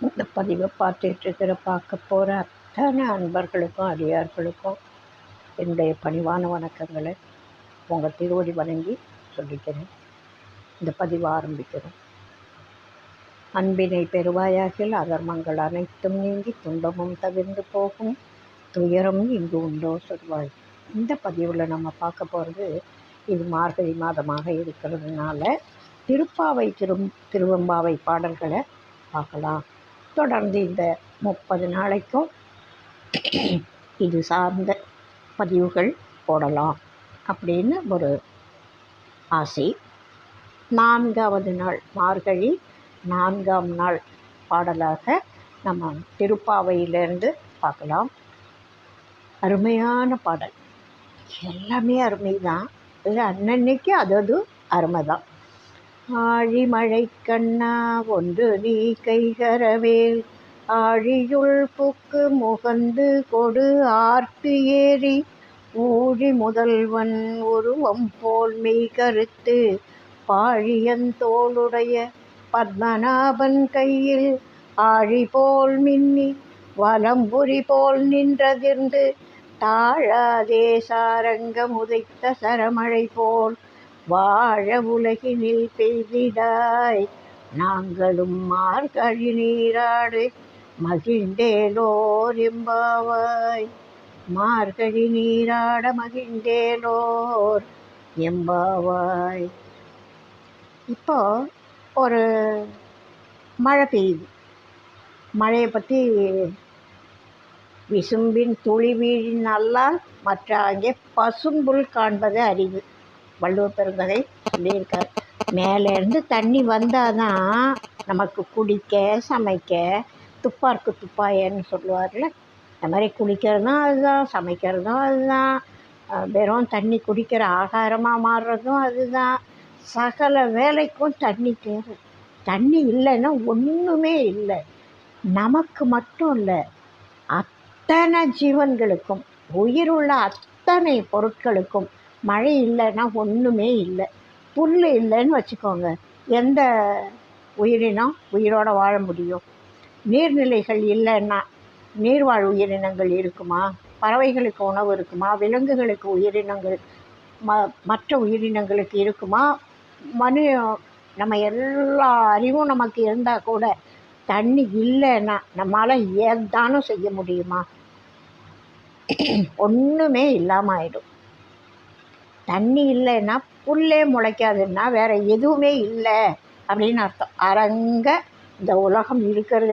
இந்த பதிவை பார்க்க போகிற அத்தனை அன்பர்களுக்கும் அடியார்களுக்கும் என்னுடைய பணிவான வணக்கங்களை உங்கள் திருவடி வணங்கி சொல்லிக்கிறேன். இந்த பதிவை ஆரம்பிக்கிறோம். அன்பினை பெறுவாயாகில் அதர்மங்கள் அனைத்தும் நீங்கி துன்பமும் தவிர்ந்து போகும், துயரம் இங்கு உண்டோ சொல்வாய். இந்த பதிவில் நம்ம பார்க்க போகிறது, இது மார்கழி மாதமாக இருக்கிறதுனால திருப்பாவை திருவெம்பாவை பாடல்களை பார்க்கலாம். தொடர்ந்து இந்த 30 நாளைக்கும் இது சார்ந்த பதிவுகள் போடலாம் அப்படின்னு ஒரு ஆசை. 4வது நாள், மார்கழி 4ஆம் நாள் பாடலாக நம்ம திருப்பாவையிலேருந்து பார்க்கலாம். அருமையான பாடல், எல்லாமே அருமை தான். இது அன்னன்னைக்கு அது அருமை தான். ஆழிமழை கண்ணா ஒன்று நீ கைகரவேல், ஆழியுள் புக்கு முகந்து கொடு ஆர்த்து ஏறி, ஊழி முதல்வன் உருவம் போல் மெய் கருத்து, பாழியந்தோளுடைய பத்மநாபன் கையில் ஆழி போல் மின்னி வலம்புரி போல் நின்றதிர்ந்து, தாழாதே சாரங்கம் உதைத்த சரமழை போல் வாழ உலகினில் பெய்திடாய். நாங்களும் மார்கழி நீராடு மகிழ்ந்தேலோர் எம்பாவாய். மார்கழி நீராட மகிழ்ந்தேலோர் எம்பாவாய். இப்போ ஒரு மழை பெய்யுது. மழையை பற்றி விசும்பின் துளி வீழின் அல்லால் மற்ற அங்கே பசும்புல் காண்பது அறிவு, வள்ளுவர் பெருந்தகை சொல்லியிருக்கார். மேலேருந்து தண்ணி வந்தால் தான் நமக்கு குடிக்க சமைக்க, துப்பாருக்கு துப்பாயன்னு சொல்லுவார்ல, இந்த மாதிரி குளிக்கிறதும் அதுதான், சமைக்கிறதும் அதுதான், வெறும் தண்ணி குடிக்கிற ஆகாரமாக மாறுறதும் அதுதான். சகல வேலைக்கும் தண்ணி தேவை. தண்ணி இல்லைன்னா ஒன்றுமே இல்லை. நமக்கு மட்டும் இல்லை, அத்தனை ஜீவன்களுக்கும், உயிருள்ள அத்தனை பொருட்களுக்கும் மழை இல்லைன்னா ஒன்றுமே இல்லை. புல் இல்லைன்னு வச்சுக்கோங்க, எந்த உயிரினம் உயிரோடு வாழ முடியும்? நீர்நிலைகள் இல்லைன்னா நீர்வாழ் உயிரினங்கள் இருக்குமா? பறவைகளுக்கு உணவு இருக்குமா? விலங்குகளுக்கு உயிரினங்கள் மற்ற உயிரினங்களுக்கு இருக்குமா? நம்ம எல்லா அறிவும் நமக்கு இருந்தால் கூட தண்ணி இல்லைன்னா நம்மளால் ஏதானும் செய்ய முடியுமா? ஒன்றுமே இல்லாமல் ஆயிடும். தண்ணி இல்லைன்னா புல்லே முளைக்காதுன்னா வேறு எதுவுமே இல்லை அப்படின்னு அர்த்தம். அரங்க இந்த உலகம் இருக்கிறது